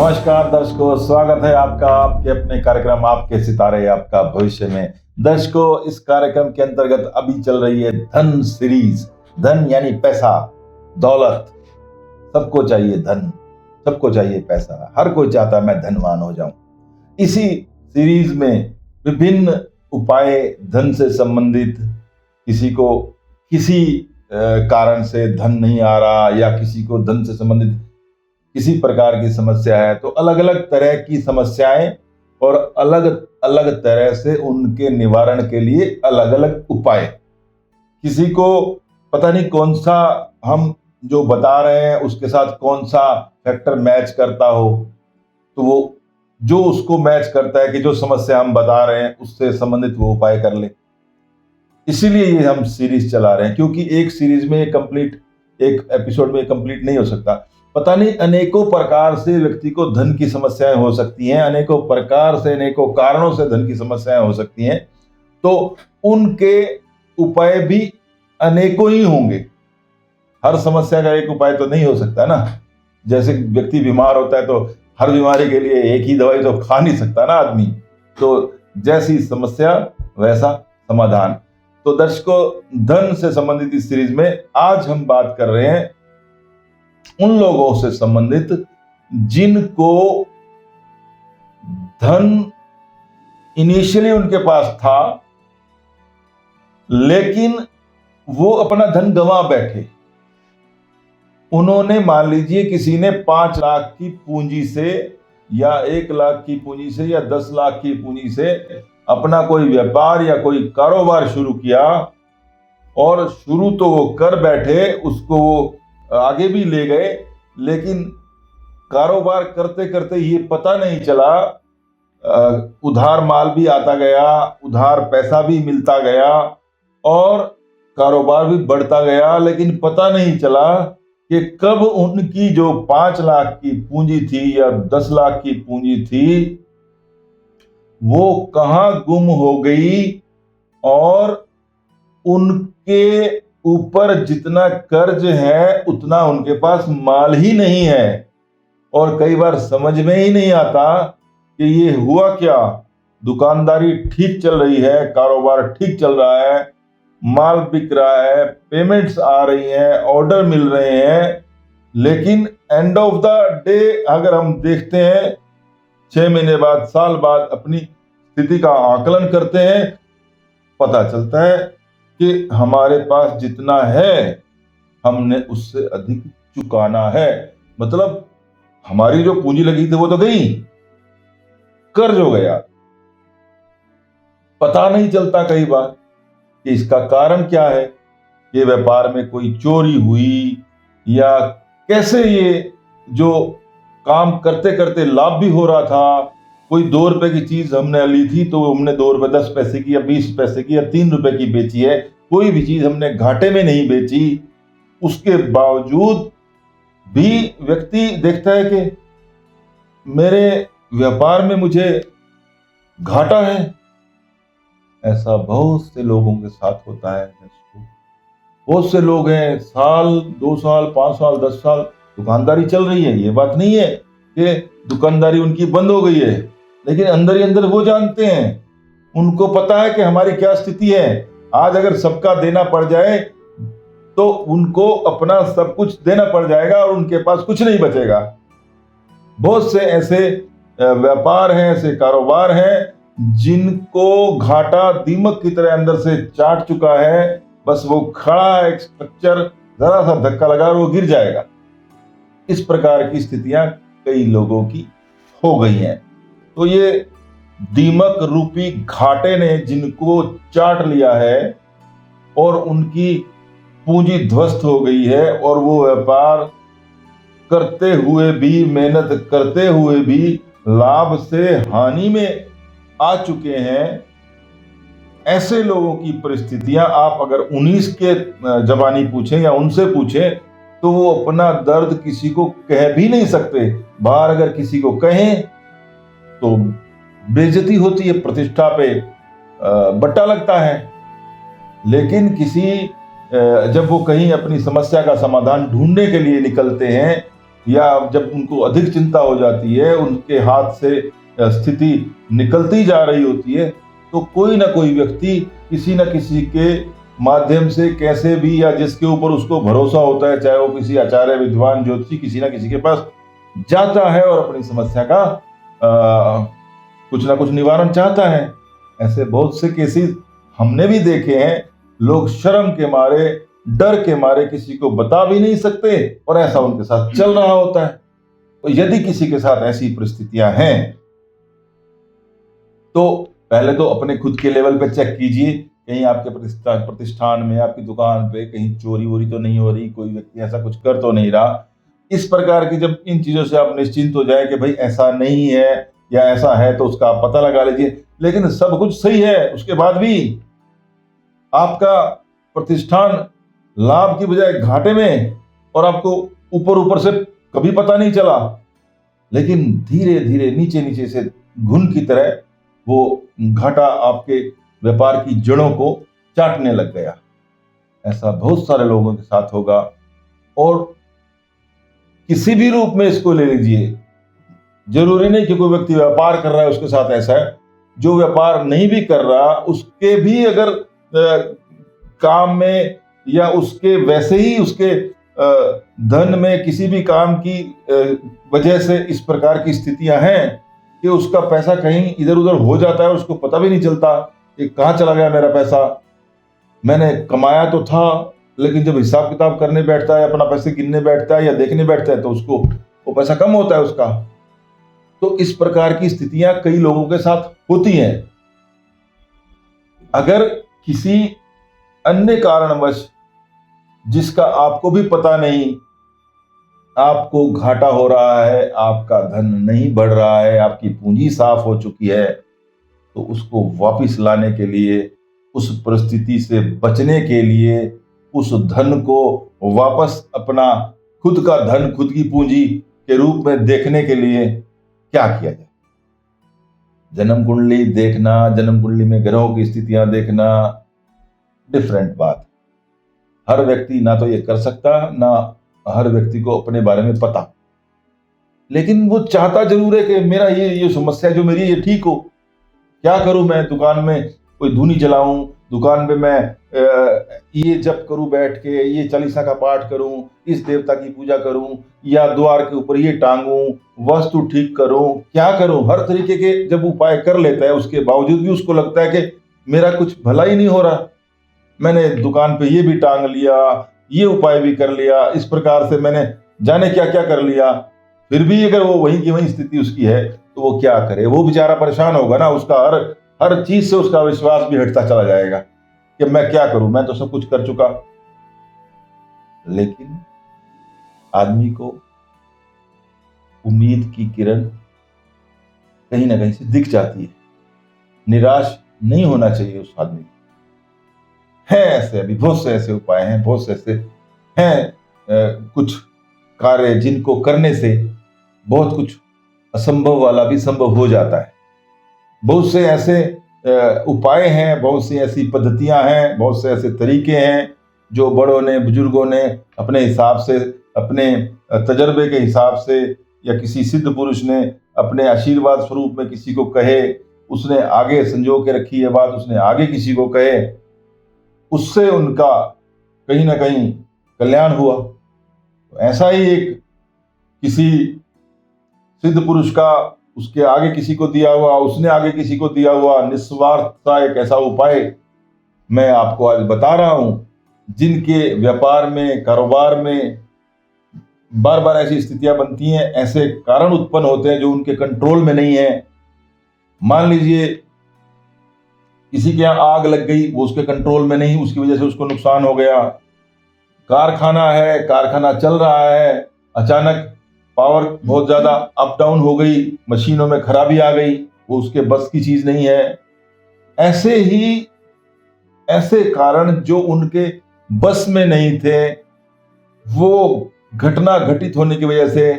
नमस्कार दर्शकों, स्वागत है आपका आपके अपने कार्यक्रम आपके सितारे आपका भविष्य में। दर्शकों, इस कार्यक्रम के अंतर्गत अभी चल रही है धन सीरीज। धन यानी पैसा, दौलत। सबको चाहिए धन, सबको चाहिए पैसा, हर कोई चाहता है मैं धनवान हो जाऊं। इसी सीरीज में विभिन्न उपाय धन से संबंधित, किसी को किसी कारण से धन नहीं आ रहा या किसी को धन से संबंधित किसी प्रकार की समस्या है, तो अलग अलग तरह की समस्याएं और अलग अलग तरह से उनके निवारण के लिए अलग अलग उपाय। किसी को पता नहीं कौन सा हम जो बता रहे हैं उसके साथ कौन सा फैक्टर मैच करता हो, तो वो जो उसको मैच करता है कि जो समस्या हम बता रहे हैं उससे संबंधित वो उपाय कर ले। इसीलिए ये हम सीरीज चला रहे हैं, क्योंकि एक सीरीज में कंप्लीट, एक एपिसोड में कंप्लीट नहीं हो सकता। पता नहीं अनेकों प्रकार से व्यक्ति को धन की समस्याएं हो सकती हैं, अनेकों प्रकार से अनेकों कारणों से धन की समस्याएं हो सकती हैं, तो उनके उपाय भी अनेकों ही होंगे। हर समस्या का एक उपाय तो नहीं हो सकता ना। जैसे व्यक्ति बीमार होता है तो हर बीमारी के लिए एक ही दवाई तो खा नहीं सकता ना आदमी। तो जैसी समस्या वैसा समाधान। तो दर्शकों, धन से संबंधित इस सीरीज में आज हम बात कर रहे हैं उन लोगों से संबंधित जिनको धन इनिशियली उनके पास था, लेकिन वो अपना धन गंवा बैठे। उन्होंने, मान लीजिए किसी ने 5 लाख की पूंजी से या 1 लाख की पूंजी से या 10 लाख की पूंजी से अपना कोई व्यापार या कोई कारोबार शुरू किया, और शुरू तो वो कर बैठे, उसको वो आगे भी ले गए, लेकिन कारोबार करते करते ये पता नहीं चला, उधार माल भी आता गया, उधार पैसा भी मिलता गया और कारोबार भी बढ़ता गया, लेकिन पता नहीं चला कि कब उनकी जो 5 लाख की पूंजी थी या 10 लाख की पूंजी थी वो कहां गुम हो गई, और उनके ऊपर जितना कर्ज है उतना उनके पास माल ही नहीं है। और कई बार समझ में ही नहीं आता कि ये हुआ क्या। दुकानदारी ठीक चल रही है, कारोबार ठीक चल रहा है, माल बिक रहा है, पेमेंट्स आ रही हैं, ऑर्डर मिल रहे हैं, लेकिन एंड ऑफ द डे अगर हम देखते हैं 6 महीने बाद, साल बाद अपनी स्थिति का आकलन करते हैं, पता चलता है कि हमारे पास जितना है हमने उससे अधिक चुकाना है। मतलब हमारी जो पूंजी लगी थी वो तो गई, कर्ज हो गया। पता नहीं चलता कई बार कि इसका कारण क्या है, कि व्यापार में कोई चोरी हुई या कैसे ये जो काम करते करते लाभ भी हो रहा था। कोई 2 रुपए की चीज हमने ली थी तो हमने 2 रुपए 10 पैसे की या 20 पैसे की या 3 रुपए की बेची है। कोई भी चीज हमने घाटे में नहीं बेची, उसके बावजूद भी व्यक्ति देखता है कि मेरे व्यापार में मुझे घाटा है। ऐसा बहुत से लोगों के साथ होता है। बहुत से लोग हैं, साल 2 साल 5 साल 10 साल दुकानदारी चल रही है, ये बात नहीं है कि दुकानदारी उनकी बंद हो गई है, लेकिन अंदर ही अंदर वो जानते हैं, उनको पता है कि हमारी क्या स्थिति है। आज अगर सबका देना पड़ जाए तो उनको अपना सब कुछ देना पड़ जाएगा और उनके पास कुछ नहीं बचेगा। बहुत से ऐसे व्यापार हैं, ऐसे कारोबार हैं जिनको घाटा दीमक की तरह अंदर से चाट चुका है। बस वो खड़ा है, एक स्ट्रक्चर, जरा सा धक्का लगा और वो गिर जाएगा। इस प्रकार की स्थितियां कई लोगों की हो गई हैं। तो ये दीमक रूपी घाटे ने जिनको चाट लिया है और उनकी पूंजी ध्वस्त हो गई है, और वो व्यापार करते हुए भी, मेहनत करते हुए भी लाभ से हानि में आ चुके हैं। ऐसे लोगों की परिस्थितियां आप अगर 19 के जवानी पूछें या उनसे पूछें तो वो अपना दर्द किसी को कह भी नहीं सकते। बाहर अगर किसी को कहें तो बेइज्जती होती है, प्रतिष्ठा पे बट्टा लगता है। लेकिन जब वो कहीं अपनी समस्या का समाधान ढूंढने के लिए निकलते हैं या जब उनको अधिक चिंता हो जाती है, उनके हाथ से स्थिति निकलती जा रही होती है, तो कोई ना कोई व्यक्ति किसी न किसी के माध्यम से कैसे भी, या जिसके ऊपर उसको भरोसा होता है, चाहे वो किसी आचार्य, विद्वान, ज्योतिषी, किसी ना किसी के पास जाता है और अपनी समस्या का कुछ ना कुछ निवारण चाहता है। ऐसे बहुत से केसेस हमने भी देखे हैं। लोग शर्म के मारे, डर के मारे किसी को बता भी नहीं सकते और ऐसा उनके साथ चल रहा होता है। तो यदि किसी के साथ ऐसी परिस्थितियां हैं तो पहले तो अपने खुद के लेवल पे चेक कीजिए, कहीं आपके प्रतिष्ठान में, आपकी दुकान पे कहीं चोरी वोरी तो नहीं हो रही, कोई व्यक्ति ऐसा कुछ कर तो नहीं रहा। इस प्रकार की जब इन चीजों से आप निश्चिंत हो जाए कि भाई ऐसा नहीं है या ऐसा है, तो उसका आप पता लगा लीजिए। लेकिन सब कुछ सही है, उसके बाद भी आपका प्रतिष्ठान लाभ की बजाय घाटे में, और आपको ऊपर ऊपर से कभी पता नहीं चला, लेकिन धीरे धीरे नीचे नीचे से घुन की तरह वो घाटा आपके व्यापार की जड़ों को चाटने लग गया। ऐसा बहुत सारे लोगों के साथ होगा। और किसी भी रूप में इसको ले लीजिए, जरूरी नहीं कि कोई व्यक्ति व्यापार कर रहा है उसके साथ ऐसा है। जो व्यापार नहीं भी कर रहा, उसके भी अगर काम में या उसके वैसे ही उसके धन में किसी भी काम की वजह से इस प्रकार की स्थितियां हैं कि उसका पैसा कहीं इधर उधर हो जाता है, उसको पता भी नहीं चलता कि कहाँ चला गया मेरा पैसा। मैंने कमाया तो था, लेकिन जब हिसाब किताब करने बैठता है, अपना पैसे गिनने बैठता है या देखने बैठता है, तो उसको वो पैसा कम होता है उसका। तो इस प्रकार की स्थितियां कई लोगों के साथ होती हैं। अगर किसी अन्य कारणवश, जिसका आपको भी पता नहीं, आपको घाटा हो रहा है, आपका धन नहीं बढ़ रहा है, आपकी पूंजी साफ हो चुकी है, तो उसको वापस लाने के लिए, उस परिस्थिति से बचने के लिए, उस धन को वापस अपना खुद का धन, खुद की पूंजी के रूप में देखने के लिए क्या किया जाए? जन्म कुंडली देखना, जन्म कुंडली में ग्रहों की स्थितियां देखना डिफरेंट बात। हर व्यक्ति ना तो ये कर सकता, ना हर व्यक्ति को अपने बारे में पता, लेकिन वो चाहता जरूर है कि मेरा ये समस्या जो मेरी ये ठीक हो। क्या करूं मैं? दुकान में कोई धूनी जलाऊं, दुकान पे मैं ये जप करूं बैठ के, ये चालीसा का पाठ करूं, इस देवता की पूजा करूं, या द्वार के ऊपर ये टांगूं, वास्तु ठीक करूं, क्या करूं? हर तरीके के जब उपाय कर लेता है, उसके बावजूद भी उसको लगता है कि मेरा कुछ भला ही नहीं हो रहा। मैंने दुकान पे ये भी टांग लिया, ये उपाय भी कर लिया, इस प्रकार से मैंने जाने क्या क्या कर लिया, फिर भी अगर वो वहीं की वहीं स्थिति उसकी है, तो वो क्या करे? वो बेचारा परेशान होगा ना, उसका हर चीज से उसका विश्वास भी हटता चला जाएगा कि मैं क्या करूं, मैं तो सब कुछ कर चुका। लेकिन आदमी को उम्मीद की किरण कहीं ना कहीं से दिख जाती है। निराश नहीं होना चाहिए उस आदमी को। है ऐसे, अभी बहुत से ऐसे उपाय हैं, बहुत से ऐसे हैं कुछ कार्य जिनको करने से बहुत कुछ असंभव वाला भी संभव हो जाता है। बहुत से ऐसे उपाय हैं, बहुत सी ऐसी पद्धतियां हैं, बहुत से ऐसे तरीके हैं जो बड़ों ने, बुजुर्गों ने अपने हिसाब से, अपने तजर्बे के हिसाब से, या किसी सिद्ध पुरुष ने अपने आशीर्वाद स्वरूप में किसी को कहे, उसने आगे संजो के रखी है बात, उसने आगे किसी को कहे, उससे उनका कहीं ना कहीं कल्याण हुआ। तो ऐसा ही एक किसी सिद्ध पुरुष का, उसके आगे किसी को दिया हुआ, उसने आगे किसी को दिया हुआ निस्वार्थ सा एक ऐसा उपाय मैं आपको आज बता रहा हूं, जिनके व्यापार में, कारोबार में बार बार ऐसी स्थितियां बनती हैं, ऐसे कारण उत्पन्न होते हैं जो उनके कंट्रोल में नहीं है। मान लीजिए किसी के यहां आग लग गई, वो उसके कंट्रोल में नहीं, उसकी वजह से उसको नुकसान हो गया। कारखाना है, कारखाना चल रहा है, अचानक पावर बहुत ज्यादा अप डाउन हो गई, मशीनों में खराबी आ गई, वो उसके बस की चीज नहीं है। ऐसे ही ऐसे कारण जो उनके बस में नहीं थे, वो घटना घटित होने की वजह से,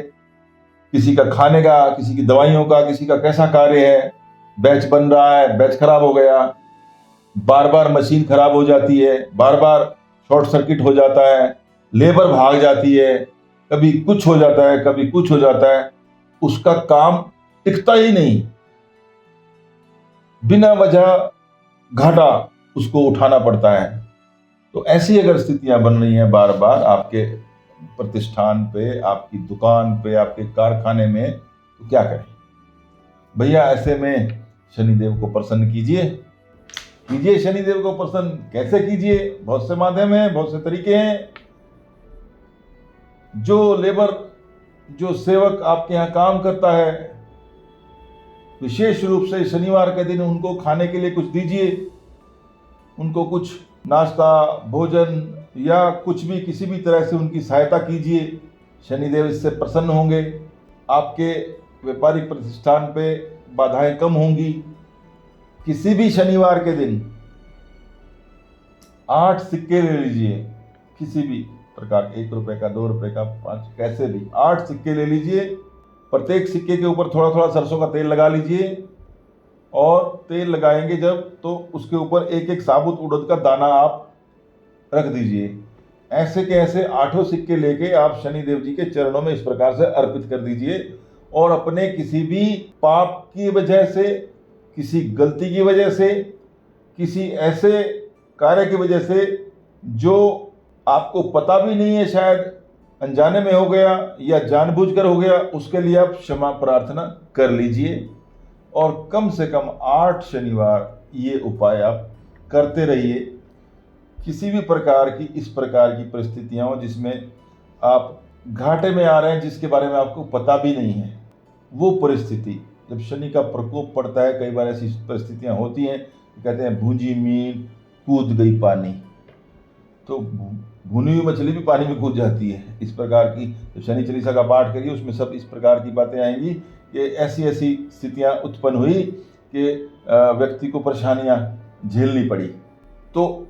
किसी का खाने का, किसी की दवाइयों का, किसी का कैसा कार्य है, बैच बन रहा है, बैच खराब हो गया, बार बार मशीन खराब हो जाती है, बार बार शॉर्ट सर्किट हो जाता है, लेबर भाग जाती है, कभी कुछ हो जाता है, कभी कुछ हो जाता है, उसका काम टिकता ही नहीं, बिना वजह घाटा उसको उठाना पड़ता है। तो ऐसी अगर स्थितियां बन रही हैं बार बार आपके प्रतिष्ठान पे, आपकी दुकान पे, आपके कारखाने में, तो क्या करें भैया? ऐसे में शनिदेव को प्रसन्न कीजिए। कीजिए शनिदेव को प्रसन्न। कैसे कीजिए? बहुत से माध्यम हैं, बहुत से तरीके हैं। जो लेबर, जो सेवक आपके यहाँ काम करता है, विशेष रूप से शनिवार के दिन उनको खाने के लिए कुछ दीजिए, उनको कुछ नाश्ता, भोजन या कुछ भी, किसी भी तरह से उनकी सहायता कीजिए। शनिदेव इससे प्रसन्न होंगे, आपके व्यापारिक प्रतिष्ठान पे बाधाएं कम होंगी। किसी भी शनिवार के दिन 8 सिक्के ले लीजिए, किसी भी प्रकार, 1 रुपए का, 2 रुपए का, 5, कैसे भी 8 सिक्के ले लीजिए। प्रत्येक सिक्के के ऊपर थोड़ा थोड़ा सरसों का तेल लगा लीजिए, और तेल लगाएंगे जब, तो उसके ऊपर एक एक साबुत उड़द का दाना आप रख दीजिए। ऐसे के ऐसे 8 सिक्के लेके आप शनिदेव जी के चरणों में इस प्रकार से अर्पित कर दीजिए, और अपने किसी भी पाप की वजह से, किसी गलती की वजह से, किसी ऐसे कार्य की वजह से जो आपको पता भी नहीं है, शायद अनजाने में हो गया या जानबूझकर हो गया, उसके लिए आप क्षमा प्रार्थना कर लीजिए। और कम से कम 8 शनिवार ये उपाय आप करते रहिए। किसी भी प्रकार की, इस प्रकार की परिस्थितियां हो जिसमें आप घाटे में आ रहे हैं, जिसके बारे में आपको पता भी नहीं है, वो परिस्थिति, जब शनि का प्रकोप पड़ता है, कई बार ऐसी परिस्थितियां होती हैं, कहते हैं भूंजी मीन कूद गई पानी, तो भुनी हुई मछली भी पानी में कूद जाती है। इस प्रकार की जब शनि चालीसा का पाठ करिए, उसमें सब इस प्रकार की बातें आएंगी कि ऐसी ऐसी स्थितियां उत्पन्न हुई कि व्यक्ति को परेशानियां झेलनी पड़ी। तो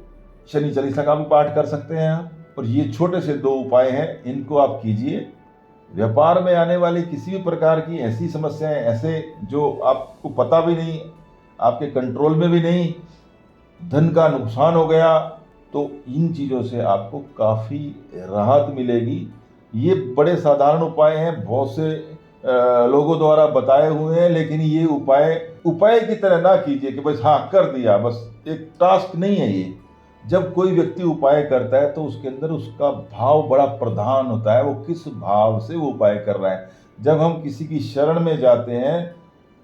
शनि चालीसा का भी पाठ कर सकते हैं आप, और ये छोटे से 2 उपाय हैं, इनको आप कीजिए। व्यापार में आने वाली किसी भी प्रकार की ऐसी समस्याएं, ऐसे जो आपको पता भी नहीं, आपके कंट्रोल में भी नहीं, धन का नुकसान हो गया, तो इन चीज़ों से आपको काफ़ी राहत मिलेगी। ये बड़े साधारण उपाय हैं, बहुत से लोगों द्वारा बताए हुए हैं, लेकिन ये उपाय की तरह ना कीजिए कि बस हाँ कर दिया, बस एक टास्क नहीं है ये। जब कोई व्यक्ति उपाय करता है तो उसके अंदर उसका भाव बड़ा प्रधान होता है, वो किस भाव से वो उपाय कर रहा है। जब हम किसी की शरण में जाते हैं,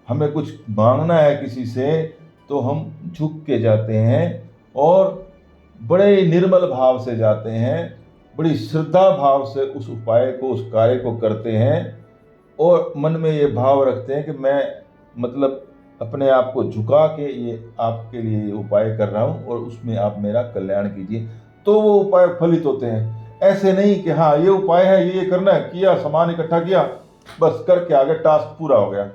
हमें कुछ मांगना है किसी से, तो हम झुक के जाते हैं और बड़े निर्मल भाव से जाते हैं, बड़ी श्रद्धा भाव से उस उपाय को, उस कार्य को करते हैं, और मन में ये भाव रखते हैं कि मैं मतलब अपने आप को झुका के ये आपके लिए उपाय कर रहा हूँ, और उसमें आप मेरा कल्याण कीजिए, तो वो उपाय फलित होते हैं। ऐसे नहीं कि हाँ ये उपाय है, ये करना है, किया, सामान इकट्ठा किया, बस करके आगे टास्क पूरा हो गया,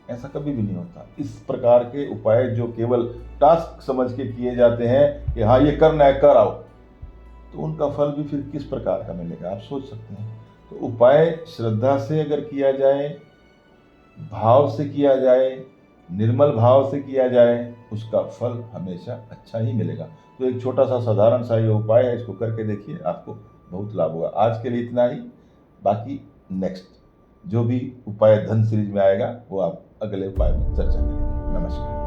ऐसा कभी भी नहीं होता। इस प्रकार के उपाय जो केवल टास्क समझ के किए जाते हैं कि हाँ ये करना है, कर आओ, तो उनका फल भी फिर किस प्रकार का मिलेगा, आप सोच सकते हैं। तो उपाय श्रद्धा से अगर किया जाए, भाव से किया जाए, निर्मल भाव से किया जाए, उसका फल हमेशा अच्छा ही मिलेगा। तो एक छोटा सा साधारण सा ये उपाय है, इसको करके देखिए, आपको बहुत लाभ होगा। आज के लिए इतना ही, बाकी नेक्स्ट जो भी उपाय धन सीरीज में आएगा वो आप अगले उपाय में चर्चा करेंगे। नमस्कार।